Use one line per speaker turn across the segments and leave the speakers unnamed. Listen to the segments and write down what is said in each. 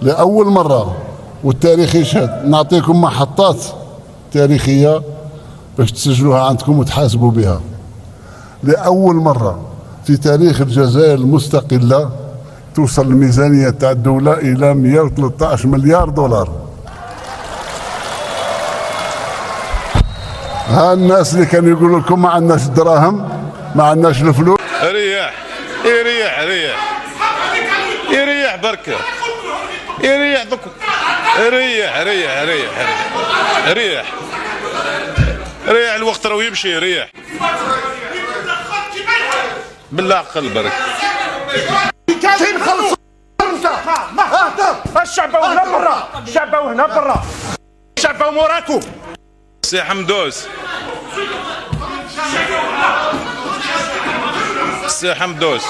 لأول مرة والتاريخ يشهد، نعطيكم محطات تاريخية باش تسجلوها عندكم وتحاسبوا بها. لأول مرة في تاريخ الجزائر المستقلة توصل الميزانية تاع الدولة إلى 113 مليار دولار. ها الناس اللي كانوا يقولوا لكم ما عندناش الدراهم، ما عندناش الفلوس،
ريح يريح ريح يريح بركة يريح دوك ريح ريح ريح ريح ريح الوقت راه يمشي ريح بالعقل برك.
كاين خلصوا انت الشعب هنا برا، الشعب هنا برا، الشعب موراكم.
سي حمدوس سي حمدوس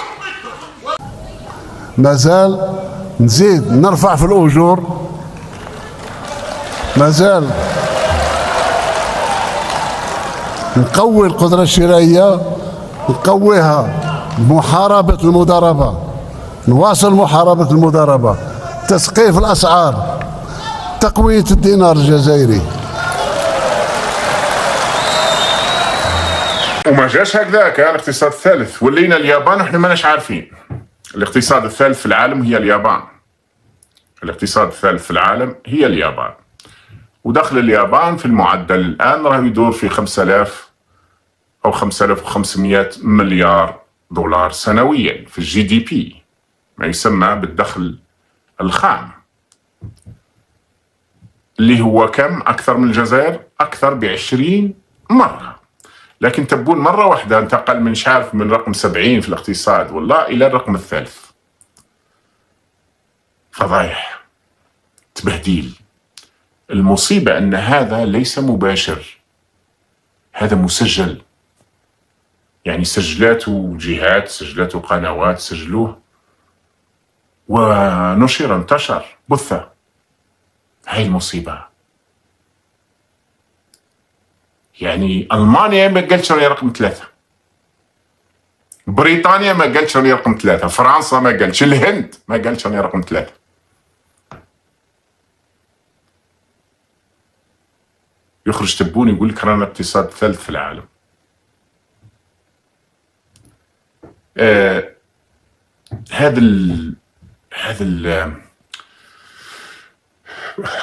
مازال نزيد نرفع في الأجور، مازال نقوي القدرة الشرائية، نقويها بمحاربة المضاربة، نواصل محاربة المضاربة، تسقيف الأسعار، تقوية الدينار الجزائري.
وما جاش هكذاك الاقتصاد الثالث، ولينا اليابان وحنا ماناش عارفين. الاقتصاد الثالث في العالم هي اليابان. الاقتصاد الثالث في العالم هي اليابان. ودخل اليابان في المعدل الآن راه يدور في 5000 أو 5500 مليار دولار سنويا في الجي دي بي، ما يسمى بالدخل الخام، اللي هو كم؟ أكثر من الجزائر، أكثر ب20 مرة. لكن تبون مرة واحدة انتقل من شعرف من رقم 70 في الاقتصاد والله إلى الرقم الثالث. فضايح، تبهديل. المصيبة أن هذا ليس مباشر، هذا مسجل، يعني سجلاته جهات، سجلاته قنوات، سجلوه ونشر، انتشر، بث. هاي المصيبة. يعني ألمانيا ما قالتش راني رقم 3، بريطانيا ما قالتش راني رقم 3، فرنسا ما قالتش، الهند ما قالتش راني رقم 3. يخرج تبون يقول لك رانا الاقتصاد الثالث في العالم. هذا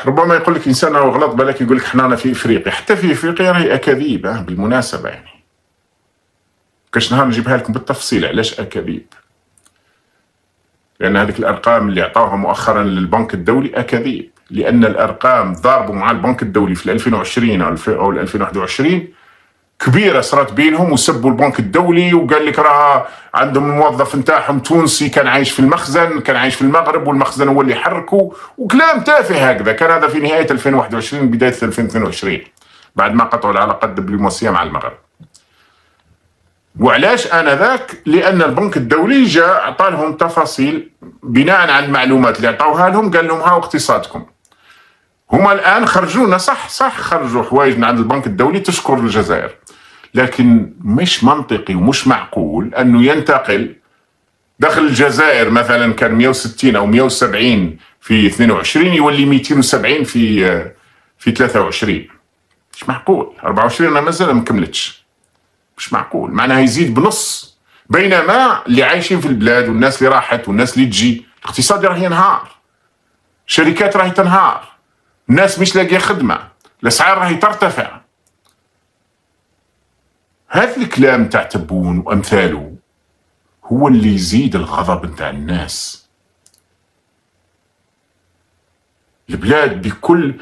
ربما يقول لك انسان او غلط، بالك يقول لك حنا في افريقيا. حتى في افريقيا راهي اكاذيب بالمناسبه، يعني كاش نهار نجيبها لكم بالتفصيل علاش اكاذيب. لان هذيك الارقام اللي عطاوها مؤخرا للبنك الدولي اكاذيب، لان الارقام ضاربوا مع البنك الدولي في 2020 او 2021 كبيره صارت بينهم، وسبوا البنك الدولي وقال لك راه عندهم الموظف نتاعهم تونسي كان عايش في المخزن، كان عايش في المغرب والمخزن هو اللي حركه، وكلام تافه هكذا. كان هذا في نهايه 2021 بدايه 2022 بعد ما قطعوا العلاقات الدبلوماسيه مع المغرب. وعلاش انذاك؟ لان البنك الدولي جاء اعطى لهم تفاصيل بناء على المعلومات اللي عطاوها لهم، قال لهم ها اقتصادكم. هما الان خرجونا صح خرجوا حوايج من عند البنك الدولي تشكر الجزائر، لكن مش منطقي ومش معقول انه ينتقل دخل الجزائر مثلا كان 160 او 170 في 22 يولي 270 في 23. مش معقول. 24 انا مازال ما كملتش، مش معقول. معناها يزيد بنص، بينما اللي عايشين في البلاد والناس اللي راحت والناس اللي تجي الاقتصاد راه ينهار، شركات راهي تنهار، الناس مش لاقيه خدمه، الاسعار راهي ترتفع. هذا الكلام تاع تبون وامثاله هو اللي يزيد الغضب نتاع الناس. البلاد بكل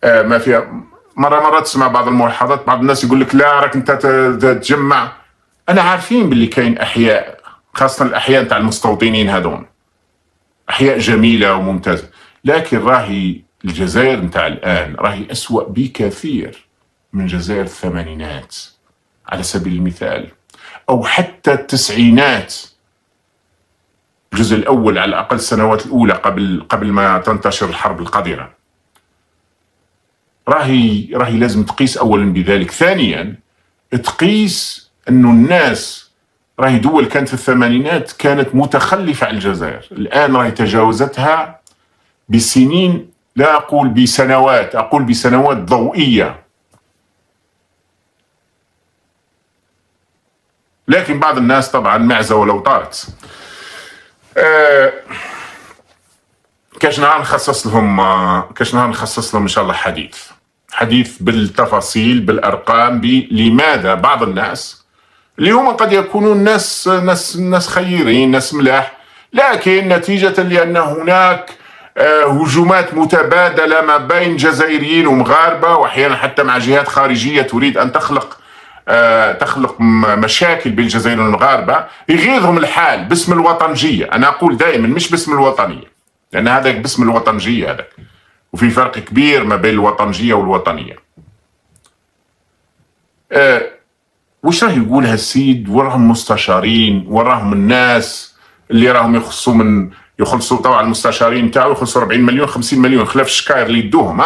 ما فيها. مرة تسمع بعض الملاحظات، بعض الناس يقول لك لا راك انت تجمع. انا عارفين باللي كاين احياء، خاصة الاحياء نتاع المستوطنين هذون احياء جميلة وممتازة، لكن راهي الجزائر نتاع الان راهي اسوأ بكثير من جزائر الثمانينات على سبيل المثال، او حتى التسعينات، الجزء الاول على الاقل السنوات الاولى قبل ما تنتشر الحرب القذرة. راهي لازم تقيس اولا بذلك. ثانيا تقيس انه الناس راهي دول كانت في الثمانينات كانت متخلفة عن الجزائر، الان راهي تجاوزتها بسنين، لا أقول بسنوات، أقول بسنوات ضوئية. لكن بعض الناس طبعا معزة ولو طارت. كاش نهار نخصص لهم إن شاء الله حديث بالتفاصيل بالأرقام لماذا بعض الناس اللي هم قد يكونون ناس خيرين، ناس ملاح، لكن نتيجة لأن هناك هجومات متبادلة ما بين جزائريين ومغاربة، وأحيانا حتى مع جهات خارجية تريد أن تخلق مشاكل بين الجزائريين والمغاربة، يغيظهم الحال باسم الوطنجية. أنا أقول دائما مش باسم الوطنية، لأن هذا باسم الوطنجية هذا، وفي فرق كبير ما بين الوطنجية والوطنية. وش راه يقول هالسيد؟ وراهم مستشارين، وراهم الناس اللي راهم يخلصوا طبعا المستشارين تاعو يخلصوا 40 مليون 50 مليون، خلاف الشكاير اللي يدوهم،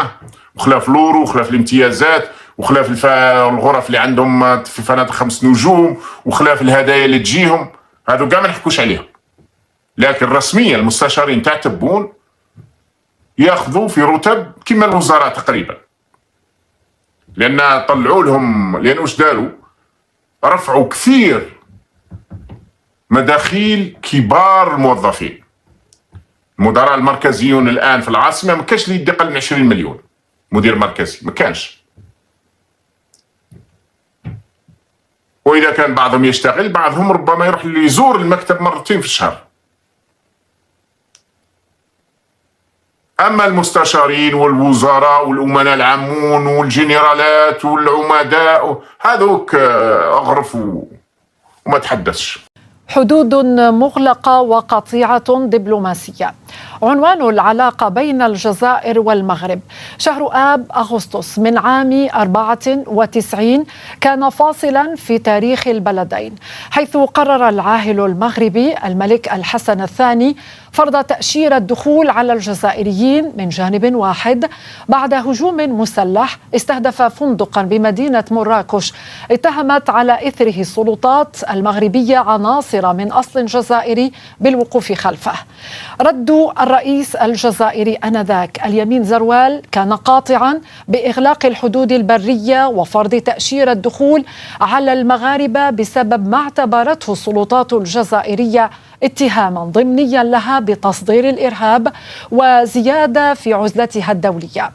وخلاف لورو، وخلاف الامتيازات، وخلاف الغرف اللي عندهم في فنادق 5 نجوم، وخلاف الهدايا اللي تجيهم، هذو كاع ما نحكوش عليهم. لكن رسميا المستشارين تاع تبون ياخذوا في رتب كما الوزراء تقريبا، لان طلعوا لهم، لان واش داروا؟ رفعوا كثير مداخيل كبار الموظفين. المدراء المركزيون الان في العاصمه ما كانش اللي يدي اقل من 20 مليون مدير مركزي، ما كانش. واذا كان بعضهم يشتغل، بعضهم ربما يروح يزور المكتب مرتين في الشهر. أما المستشارين والوزراء والأمناء العامون والجنرالات والعمداء هذوك أغرف وما تحدثش.
حدود مغلقة وقطيعة دبلوماسية. عنوان العلاقة بين الجزائر والمغرب. شهر آب أغسطس من عام 94 كان فاصلا في تاريخ البلدين، حيث قرر العاهل المغربي الملك الحسن الثاني فرض تأشيرة الدخول على الجزائريين من جانب واحد بعد هجوم مسلح استهدف فندقا بمدينة مراكش اتهمت على إثره السلطات المغربية عناصر من أصل جزائري بالوقوف خلفه. رد الرئيس الجزائري آنذاك اليمين زروال كان قاطعا بإغلاق الحدود البرية وفرض تأشيرة الدخول على المغاربة بسبب ما اعتبرته السلطات الجزائرية اتهاما ضمنيا لها بتصدير الإرهاب وزيادة في عزلتها الدولية.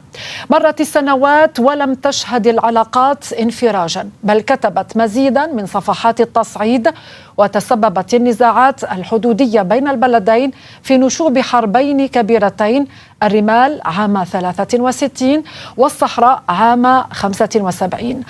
مرت السنوات ولم تشهد العلاقات انفراجا، بل كتبت مزيدا من صفحات التصعيد، وتسببت النزاعات الحدودية بين البلدين في نشوب حربين كبيرتين، الرمال عام 63 والصحراء عام 75.